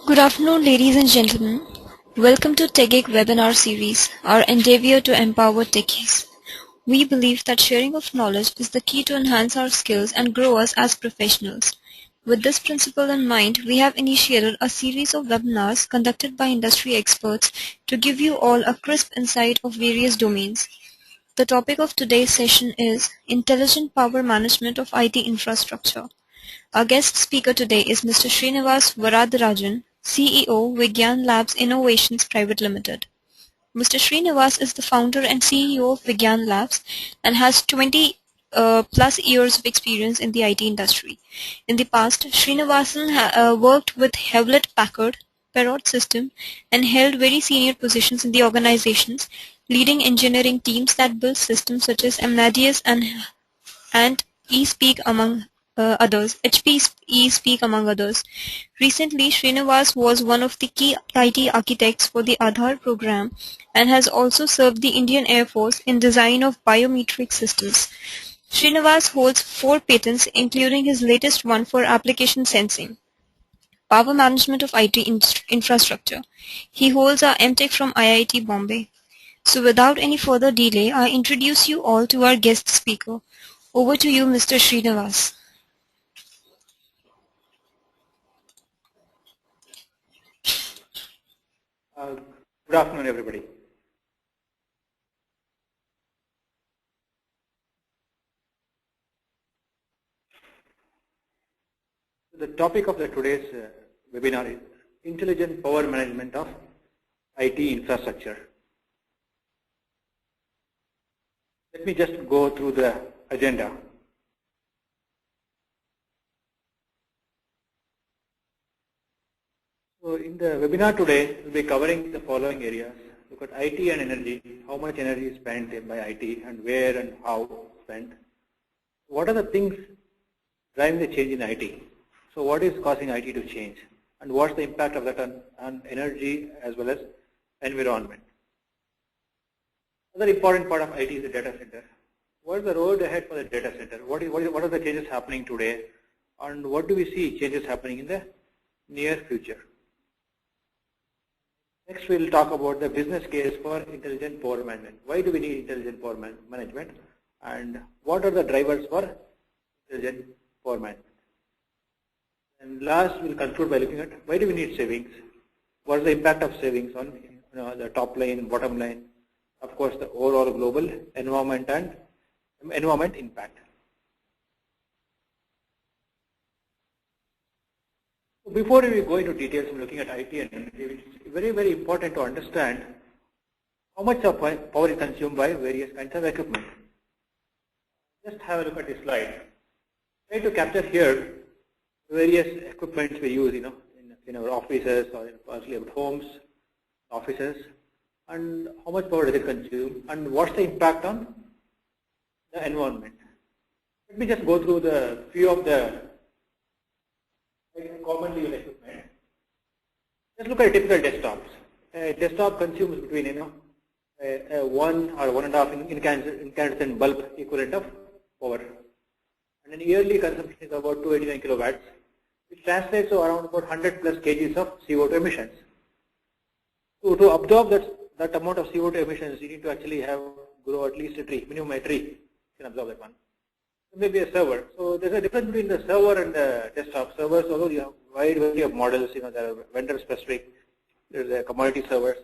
Good afternoon, ladies and gentlemen. Welcome to TechGeek webinar series, our endeavor to empower techies. We believe that sharing of knowledge is the key to enhance our skills and grow us as professionals. With this principle in mind, we have initiated a series of webinars conducted by industry experts to give you all a crisp insight of various domains. The topic of today's session is Intelligent Power Management of IT Infrastructure. Our guest speaker today is Mr. Srinivas Varadarajan, CEO, Vigyan Labs Innovations Private Limited. Mr. Srinivas is the founder and CEO of Vigyan Labs and has 20 plus years of experience in the IT industry. In the past, Srinivasan worked with Hewlett-Packard, Perot System, and held very senior positions in the organizations, leading engineering teams that build systems such as Amadeus and eSpeak among others, HP eSpeak among others. Recently, Srinivas was one of the key IT architects for the Aadhaar program and has also served the Indian Air Force in design of biometric systems. Srinivas holds 4 patents, including his latest one for application sensing, power management of IT infrastructure. He holds a MTech from IIT Bombay. So without any further delay, I introduce you all to our guest speaker. Over to you, Mr. Srinivas. Good afternoon, everybody. The topic of today's webinar is Intelligent Power Management of IT Infrastructure. Let me just go through the agenda. So in the webinar today, we'll be covering the following areas. Look at IT and energy, how much energy is spent by IT and where and how spent. What are the things driving the change in IT? So what is causing IT to change? And what's the impact of that on energy as well as environment? Another important part of IT is the data center. What is the road ahead for the data center? What are the changes happening today? And what do we see changes happening in the near future? Next, we will talk about the business case for intelligent power management. Why do we need intelligent power management? And what are the drivers for intelligent power management? And last, we'll conclude by looking at why do we need savings? What is the impact of savings on the top line, bottom line? Of course, the overall global environment and environment impact. Before we go into details of looking at IT and energy, it's very, very important to understand how much of power is consumed by various kinds of equipment. Just have a look at this slide. Try to capture here various equipment we use, in our offices or partially our homes, offices, and how much power does it consume, and what's the impact on the environment. Let me just go through the few of the commonly used equipment. Let's look at typical desktops. A desktop consumes between 1 or 1.5 incandescent bulb equivalent of power, and an yearly consumption is about 289 kilowatts, which translates to around about 100 plus kgs of CO2 emissions. So to absorb that amount of CO2 emissions, you need to actually grow at least a tree, minimum a tree can absorb that one. Maybe a server. So there's a difference between the server and the desktop. Servers, although you have wide variety of models, there are vendor specific, there's a commodity servers.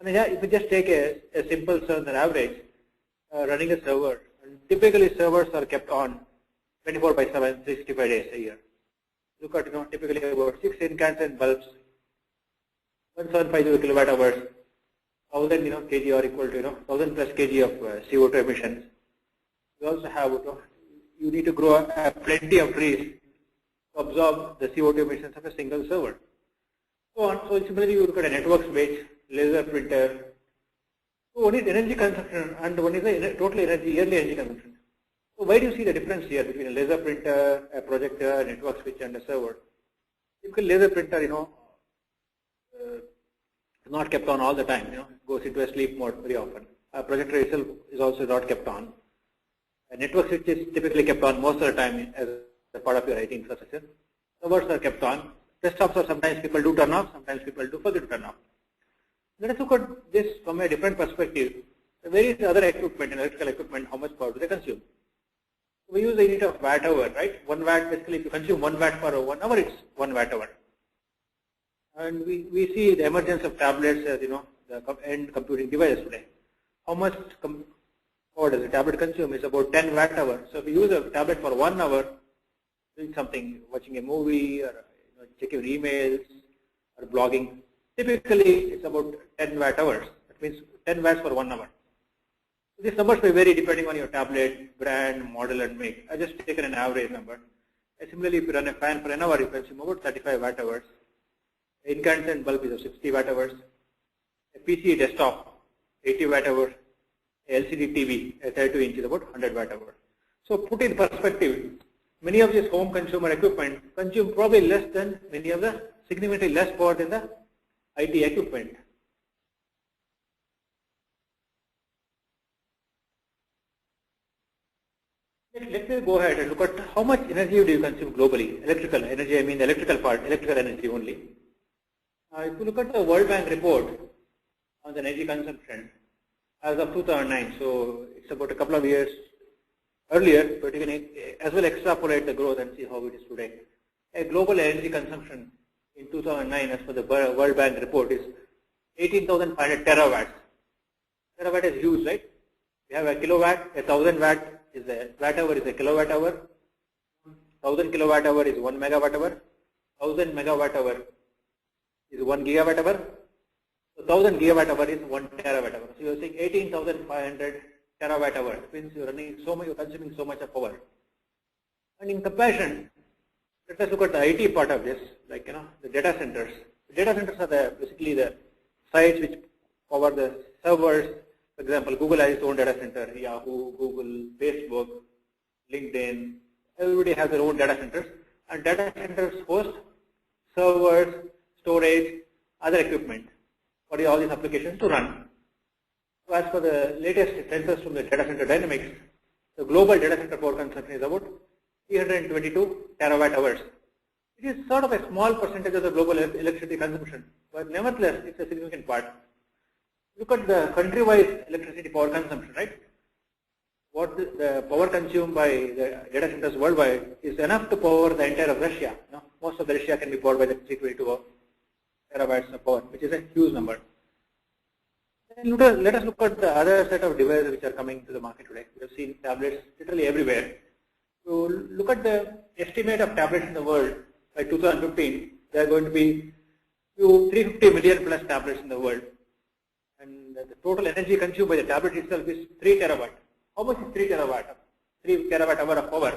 And then, if you just take a simple server, an average, running a server, and typically servers are kept on 24/7, 365 days a year. Look at, typically about 6 incandescent bulbs, 1750 kilowatt hours, 1000 kg or equal to 1000 plus kg of CO2 emissions. You also have you need to grow plenty of trees to absorb the CO2 emissions of a single server. So similarly, you look at a network switch, laser printer. So one is energy consumption and one is the total energy, yearly energy consumption. So why do you see the difference here between a laser printer, a projector, a network switch, and a server? Typical laser printer, is not kept on all the time. Goes into a sleep mode very often. A projector itself is also not kept on. A network switch is typically kept on most of the time as a part of your IT infrastructure. Servers are kept on desktops are sometimes people do turn off, sometimes people do forget to turn off. Let us look at this from a different perspective. Various other equipment, electrical equipment, how much power do they consume? We use the unit of watt hour, right? 1 watt, basically if you consume 1 watt for 1 hour, it's 1 watt hour. And we see the emergence of tablets as, the end computing devices today. How much power does a tablet consume? It's about 10 watt hour. So if you use a tablet for 1 hour, doing something, watching a movie or checking your emails or blogging, typically it's about 10 watt hours. That means 10 watts for 1 hour. These numbers may vary depending on your tablet, brand, model, and make. I just taken an average number. Similarly, if you run a fan for an hour, you consume about 35 watt hours. An incandescent bulb is of 60 watt hours. A PC desktop, 80 watt hours. A LCD TV, a 32 inch is about 100 watt hours. So put in perspective, many of these home consumer equipment consume probably less than many of the significantly less power than the IT equipment. Let me go ahead and look at how much energy do you consume globally. Electrical energy, I mean the electrical part, electrical energy only. If you look at the World Bank report on the energy consumption as of 2009, so it's about a couple of years earlier, but you can as well extrapolate the growth and see how it is today. A global energy consumption in 2009 as per the World Bank report is 18,500 terawatts. Terawatt is huge, right? We have a kilowatt, 1,000 watt is a watt hour is a kilowatt hour, 1,000 kilowatt hour is 1 megawatt hour, 1,000 megawatt hour is 1 gigawatt hour, so 1,000 gigawatt hour is 1 terawatt hour. So you are saying 18,500 terawatt hour. It means you are running so much, you are consuming so much of power. And in comparison, let us look at the IT part of this, like the data centers. The data centers are basically the sites which power the servers. For example, Google has its own data center, Yahoo, Google, Facebook, LinkedIn, everybody has their own data centers. And data centers host servers, storage, other equipment for all these applications to run. So as for the latest census from the Data Center Dynamics, the global data center power consumption is about 322 terawatt hours. It is sort of a small percentage of the global electricity consumption, but nevertheless, it's a significant part. Look at the country-wise electricity power consumption, right? What the power consumed by the data centers worldwide is enough to power the entire of Russia. Most of the Russia can be powered by the 322 terawatts of power, which is a huge number. And let us look at the other set of devices which are coming to the market today. We have seen tablets literally everywhere. So look at the estimate of tablets in the world by 2015. There are going to be 350 million plus tablets in the world. And the total energy consumed by the tablet itself is 3 terawatt. How much is 3 terawatt? 3 terawatt hour of power.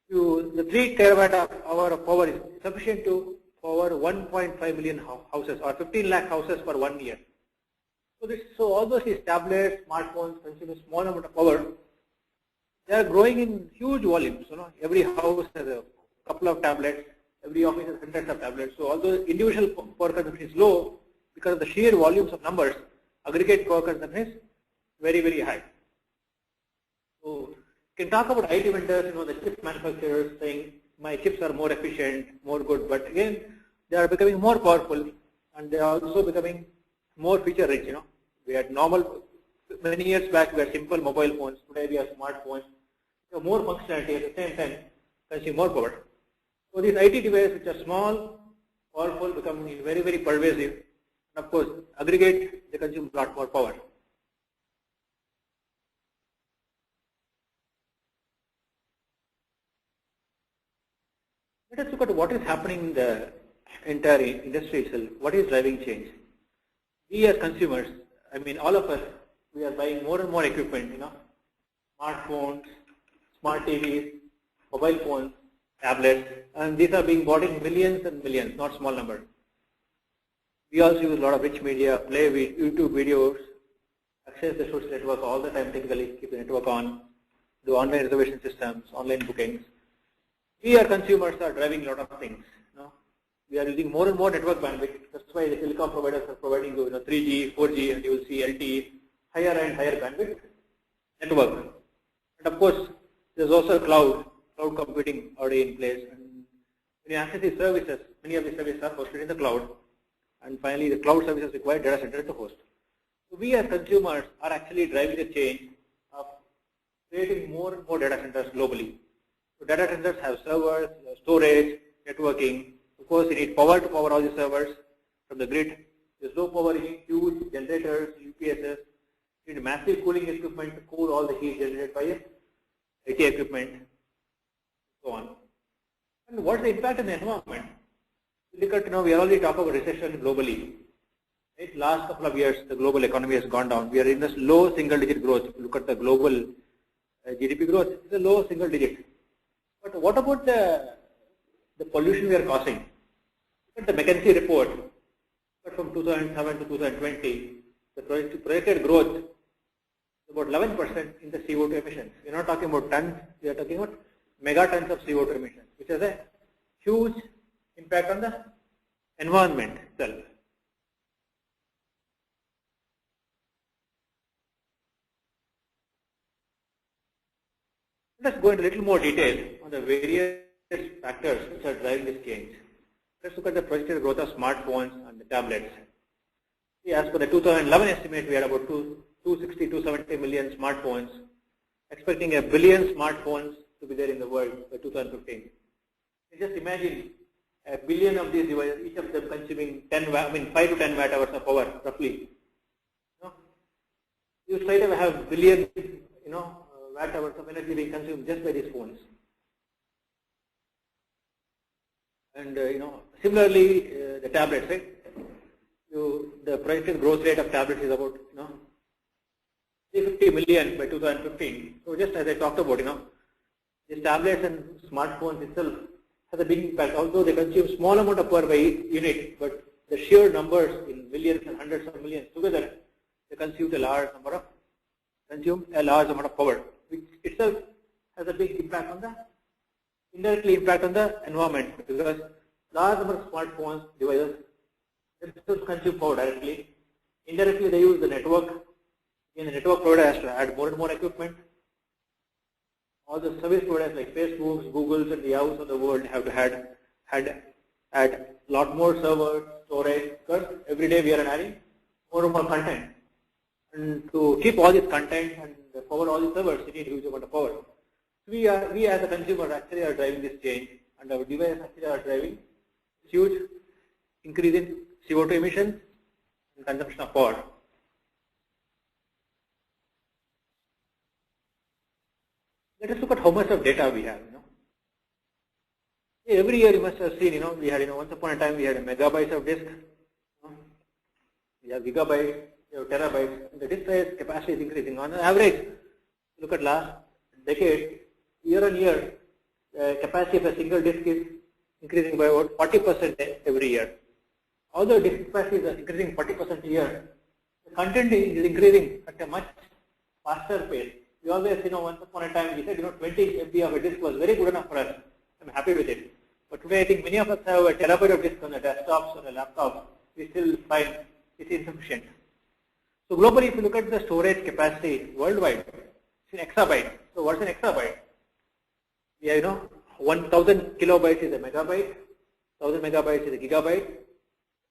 The 3 terawatt hour of power is sufficient to power 1.5 million houses or 15 lakh houses for 1 year. So all those tablets, smartphones consume a small amount of power. They are growing in huge volumes. Every house has a couple of tablets. Every office has hundreds of tablets. So although individual power consumption is low, because of the sheer volumes of numbers, aggregate power consumption is very, very high. So you can talk about IT vendors, the chip manufacturers saying my chips are more efficient, more good, but again, they are becoming more powerful and they are also becoming more feature rich. We had many years back we had simple mobile phones, today we have smartphones, more functionality at the same time, consume more power. So these IT devices which are small, powerful, become very, very pervasive. And of course, aggregate, they consume a lot more power. Let us look at what is happening in the entire industry itself. What is driving change? We as consumers, I mean all of us, we are buying more and more equipment, smartphones, smart TVs, mobile phones, tablets, and these are being bought in millions and millions, not small number. We also use a lot of rich media, play YouTube videos, access the social network all the time, typically keep the network on, do online reservation systems, online bookings. We as consumers are driving a lot of things. We are using more and more network bandwidth. That's why the telecom providers are providing 3G, 4G, and you will see LTE, higher and higher bandwidth network. And of course, there's also cloud computing already in place. And When you access these services, many of these services are hosted in the cloud. And finally, the cloud services require data center to host. So we as consumers are actually driving the change of creating more and more data centers globally. So data centers have servers, storage, networking. Of course, you need power to power all the servers from the grid. There's low power, you need huge generators, UPSs. You need massive cooling equipment to cool all the heat generated by IT equipment, so on. And what's the impact on the environment? Look at, we are already talking about recession globally. Right? Last couple of years, the global economy has gone down. We are in this low single-digit growth. If you look at the global GDP growth, it's a low single-digit. But what about the pollution we are causing? Look at the McKinsey report. But from 2007 to 2020, the projected growth is about 11% in the CO2 emissions. We're not talking about tons, we are talking about megatons of CO2 emissions, which has a huge impact on the environment itself. Let's go into a little more detail on the various factors which are driving this change. Let's look at the projected growth of smartphones and the tablets. See, as per the 2011 estimate, we had about 260, 270 million smartphones, expecting 1 billion smartphones to be there in the world by 2015. Just imagine 1 billion of these devices, each of them consuming 5 to 10 watt hours of power, roughly. You straight away have billion, watt hours of energy being consumed just by these phones. And similarly, the tablets, right? The projected growth rate of tablets is about 350 million by 2015. So just as I talked about, these tablets and smartphones itself has a big impact. Although they consume small amount of power by unit, but the sheer numbers in millions and hundreds of millions together, they consume a large amount of power, which itself has a big impact on the indirectly impact on the environment, because large number of smartphones devices themselves consume power directly. Indirectly, they use the network. And the network provider has to add more and more equipment. All the service providers like Facebook, Google's, and the Yahoo's of the world have to add a lot more servers, storage, because every day we are adding more and more content. And to keep all this content and power all these servers, you need a huge amount of power. We as a consumer actually are driving this change, and our devices actually are driving huge increase in CO2 emissions and consumption of power. Let us look at how much of data we have. Every year you must have seen, we had, once upon a time we had megabytes of disk. We have gigabytes, we have terabytes. The disk size capacity is increasing. On average, look at last decade, year on year, the capacity of a single disk is increasing by about 40% every year. Although disk capacity is increasing 40% a year, the content is increasing at a much faster pace. We always, once upon a time we said, 20 MB of a disk was very good enough for us. I'm happy with it. But today I think many of us have a terabyte of disk on the desktops or the laptops. We still find it's insufficient. So globally, if you look at the storage capacity worldwide, it's in exabytes. So what's an exabyte? We have, 1000 kilobytes is a megabyte, 1000 megabytes is a gigabyte,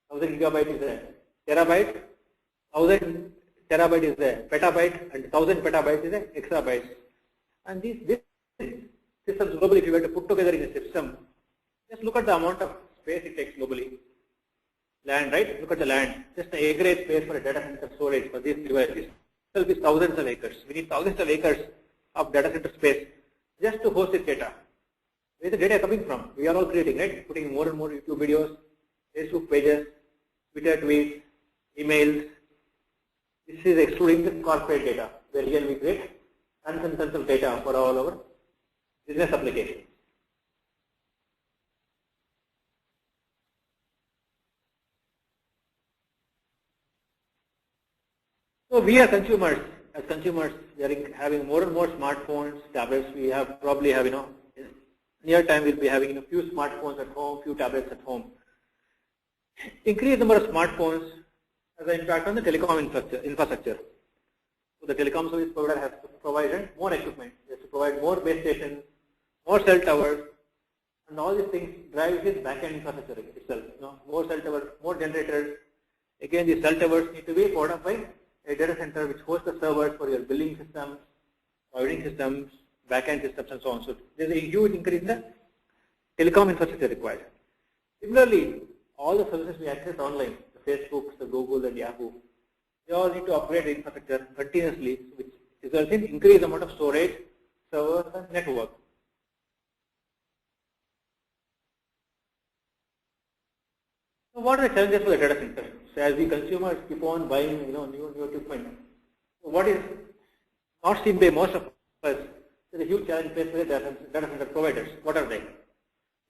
1000 gigabyte is a terabyte, 1000 terabyte is a petabyte, and 1000 petabytes is a exabyte. And these systems globally, if you were to put together in a system, just look at the amount of space it takes globally. Land, right? Look at the land. Just the acreage space for a data center storage for these devices itself is thousands of acres. We need thousands of acres of data center space just to host this data. Where is the data coming from? We are all creating, right? Putting more and more YouTube videos, Facebook pages, Twitter tweets, emails. This is excluding the corporate data, where here we create tons and tons of data for all our business applications. So we are consumers. As consumers, we are having more and more smartphones, tablets. We probably have, in near time we'll be having a few smartphones at home, few tablets at home. Increased number of smartphones has an impact on the telecom infrastructure. So the telecom service provider has to provide more equipment. He has to provide more base stations, more cell towers, And all these things drive his backend infrastructure itself. More cell towers, more generators. Again, these cell towers need to be powered up by a data center which hosts the servers for your billing systems, providing systems, backend systems, and so on. So there's a huge increase in the telecom infrastructure required. Similarly, all the services we access online, the Facebook, the Google, and Yahoo, they all need to upgrade the infrastructure continuously, which results in increased amount of storage, servers, and network. So what are the challenges for the data center? So as we consumers keep on buying, new equipment, so what is not seen by most of us is a huge challenge faced by the data center providers. What are they?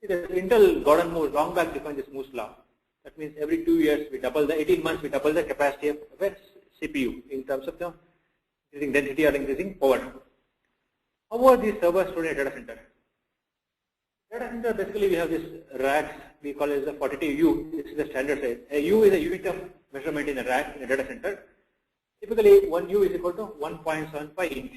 See, Intel Gordon Moore long back defined this Moore's law. That means every 2 years we double the 18 months we double the capacity of a CPU in terms of the increasing density or increasing power. How are these servers stored in a data center? Data center, basically we have this racks, we call it the 42U. This is the standard size. A U is a unit of measurement in a rack in a data center. Typically 1 U is equal to 1.75 inch.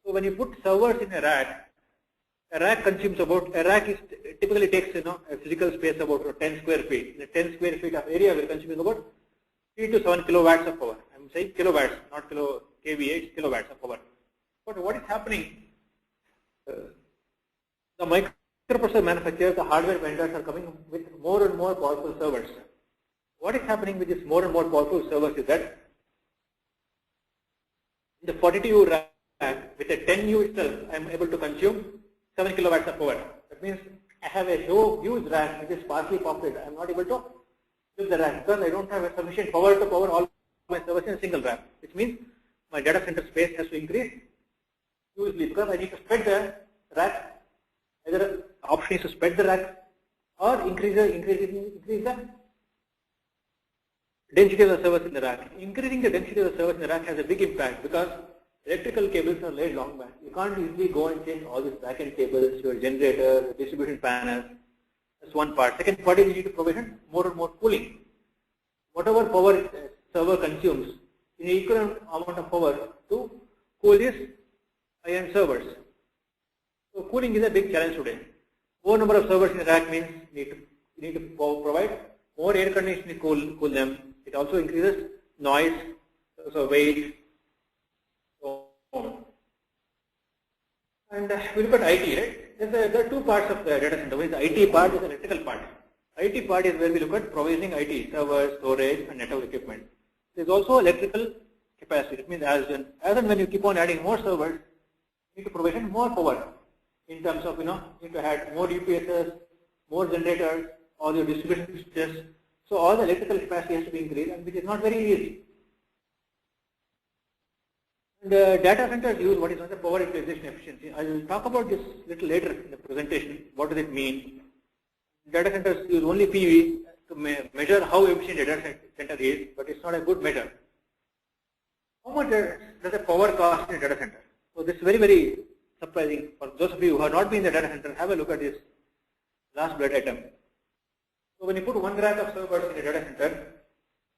So when you put servers in a rack consumes about, a rack is typically takes a physical space about 10 square feet. In 10 square feet of area we are consuming about 3 to 7 kilowatts of power. I'm saying kilowatts, not kVA, it's kilowatts of power. But what is happening? The microprocessor manufacturers, the hardware vendors are coming with more and more powerful servers. What is happening with these more and more powerful servers is that in the 42U rack with a 10U itself, I am able to consume 7 kilowatts of power. That means I have a huge rack which is sparsely populated. I am not able to fill the rack because I don't have a sufficient power to power all my servers in a single rack, which means my data center space has to increase hugely because I need to spread the rack. Either the option is to spread the rack or increase the density of the servers in the rack. Increasing the density of the servers in the rack has a big impact because electrical cables are laid long back. You can't easily go and change all these back-end cables, your generator, distribution panels. That's one part. Second part is you need to provide more and more cooling. Whatever power a server consumes, you need equal amount of power to cool these high-end servers. So cooling is a big challenge today. More number of servers in the rack means you need to provide more air conditioning to cool them. It also increases noise, so weight. And we look at IT, right? There are two parts of the data center. One is the IT part, is the electrical part. IT part is where we look at provisioning IT, servers, storage, and network equipment. There is also electrical capacity. It means as and when you keep on adding more servers, you need to provision more power in terms of, you need to add more UPSs, more generators, all your distribution switches. So all the electrical capacity has to be increased, and which is not very easy. And data centers use what is known as power utilization efficiency. I will talk about this little later in the presentation. What does it mean? Data centers use only PV to measure how efficient a data center is, but it's not a good measure. How much does the power cost in a data center? So this is very, very surprising. For those of you who have not been in the data center, have a look at this last bullet item. So when you put one rack of servers in a data center,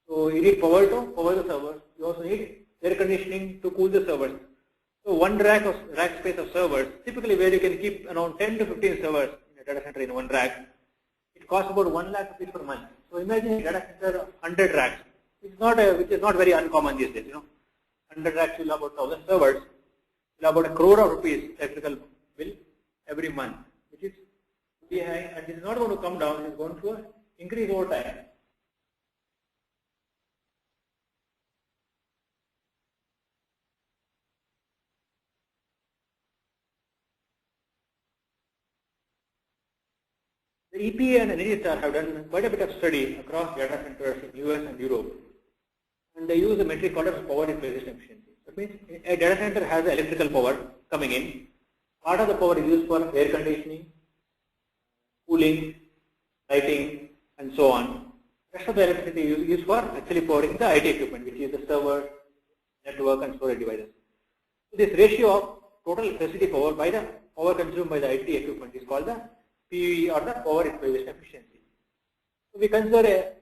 so you need power to power the servers. You also need air conditioning to cool the servers. So one rack space of servers, typically where you can keep around 10 to 15 servers in a data center in one rack, it costs about 1 lakh rupees per month. So imagine a data center of 100 racks, which is not very uncommon these days. 100 racks will have about 1,000 servers, will have about 1 crore of rupees electrical bill every month, which is behind, and it is not going to come down, it is going to increase over time. The EPA and Energy Star have done quite a bit of study across data centers in US and Europe, and they use a metric called as power utilization efficiency. That means a data center has electrical power coming in. Part of the power is used for air conditioning, cooling, lighting, and so on. Rest of the electricity is used for actually powering the IT equipment, which is the server, network, and storage devices. So this ratio of total electricity power by the power consumed by the IT equipment is called the PV, or the power utilization efficiency. So we consider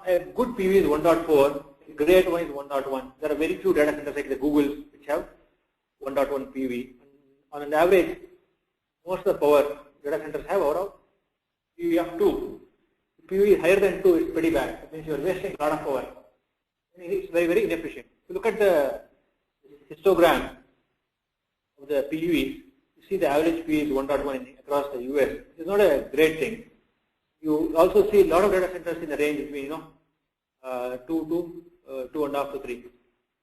a good PV is 1.4, great one is 1.1. There are very few data centers like the Google which have 1.1 PV. On an average, most of the power data centers have overall PUE of 2. If PUE is higher than 2, it's pretty bad. That means you are wasting a lot of power. It's very, very inefficient. If you look at the histogram of the PUEs, you see the average PUE is 1.1 across the US. It's not a great thing. You also see a lot of data centers in the range between 2 to 2.5 to 3,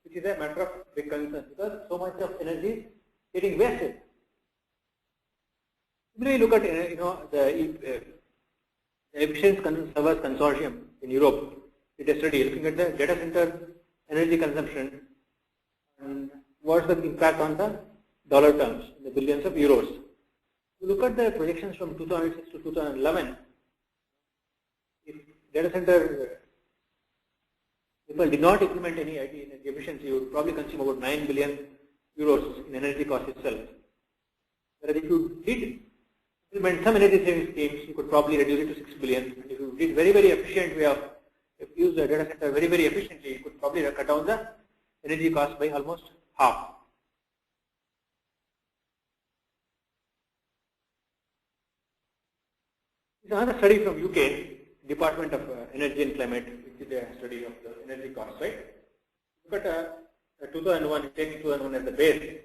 which is a matter of big concern because so much of energy is getting wasted. Similarly, look at the Efficient Servers Consortium in Europe did a study looking at the data center energy consumption and what's the impact on the dollar terms, in the billions of euros. You look at the projections from 2006 to 2011. If data center people did not implement any IT energy efficiency, you would probably consume about 9 billion euros in energy cost itself. Whereas if you did implement some energy saving schemes, you could probably reduce it to 6 billion. And if you did very, very efficient way of, if you use the data center very, very efficiently, you could probably cut down the energy cost by almost half. This is another study from UK, Department of Energy and Climate, which is a study of the energy cost, right? Look at 2001, take 2001 as the base,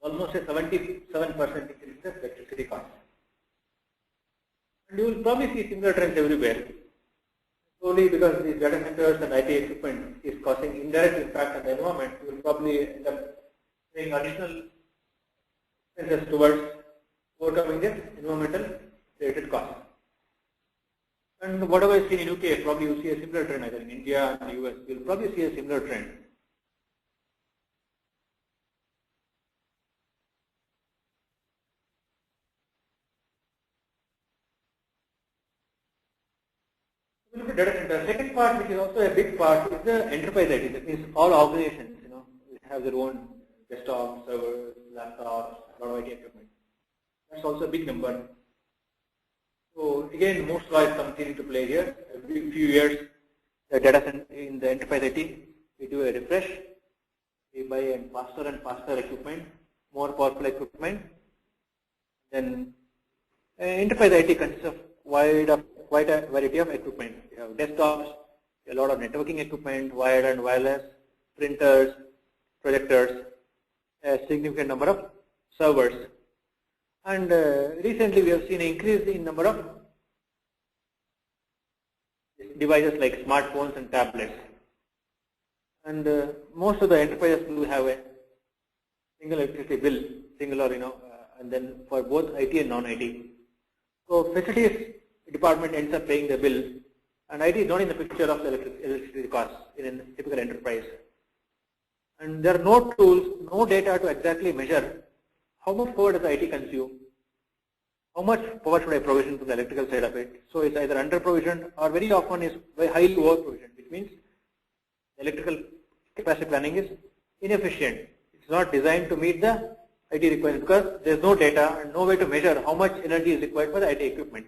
almost a 77% increase in the electricity cost. And you will probably see similar trends everywhere. Slowly, because these data centers and IT equipment is causing indirect impact on the environment, you will probably end up paying additional expenses towards overcoming the environmental related costs. And whatever is seen in UK, probably you see a similar trend either in India and the US. You will probably see a similar trend. Look at data center. Second part, which is also a big part, is the enterprise IT. That means all organizations, have their own desktop, servers, laptops, a lot of IT equipment. That's also a big number. So again, most laws come into play here. Every few years, the data center in the enterprise IT, we do a refresh. We buy faster and faster equipment, more powerful equipment. Then enterprise IT consists of quite a variety of equipment. You have desktops, a lot of networking equipment, wired and wireless, printers, projectors, a significant number of servers. And recently we have seen an increase in number of devices like smartphones and tablets. And most of the enterprises do have a single electricity bill, and then for both IT and non-IT. So facilities department ends up paying the bill, and IT is not in the picture of the electricity costs in a typical enterprise. And there are no tools, no data to exactly measure how much power does IT consume, how much power should I provision to the electrical side of it. So it's either under provisioned or very often is very highly over provisioned, which means electrical capacity planning is inefficient. It's not designed to meet the IT requirements because there's no data and no way to measure how much energy is required for the IT equipment.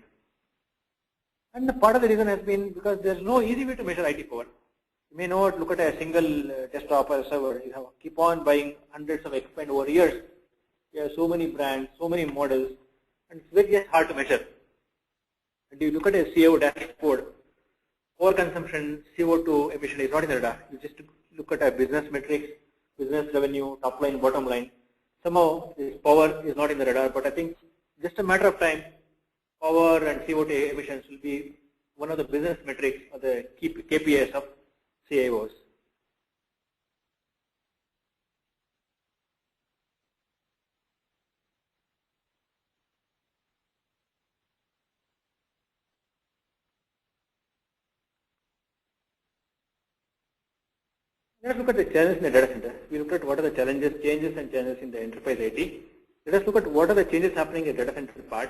And the part of the reason has been because there's no easy way to measure IT power. You may not look at a single desktop or server. You keep on buying hundreds of equipment over years. You have so many brands, so many models, and it's very hard to measure. And you look at a CO dashboard, power consumption, CO2 emission is not in the radar. You just look at a business metrics, business revenue, top line, bottom line. Somehow this power is not in the radar, but I think just a matter of time, power and CO2 emissions will be one of the business metrics or the key KPIs of CIOs. Let us look at the challenges in the data center. We looked at what are the challenges, changes and challenges in the enterprise IT. Let us look at what are the changes happening in the data center part.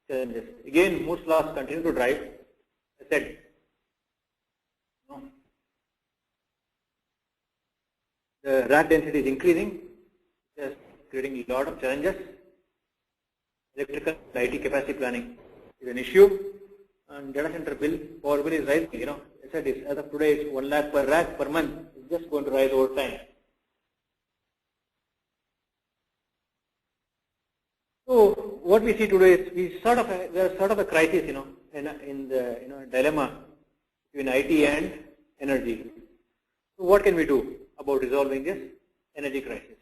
Challenges. Again, Moore's laws continue to drive. I said, the rack density is increasing, just creating a lot of challenges. Electrical IT capacity planning is an issue, and data center bill, power bill is rising. I said this, as of today, it's 1 lakh per rack per month. It's just going to rise over time. So, what we see today is there's sort of a crisis, in the dilemma between IT and energy. So what can we do about resolving this energy crisis?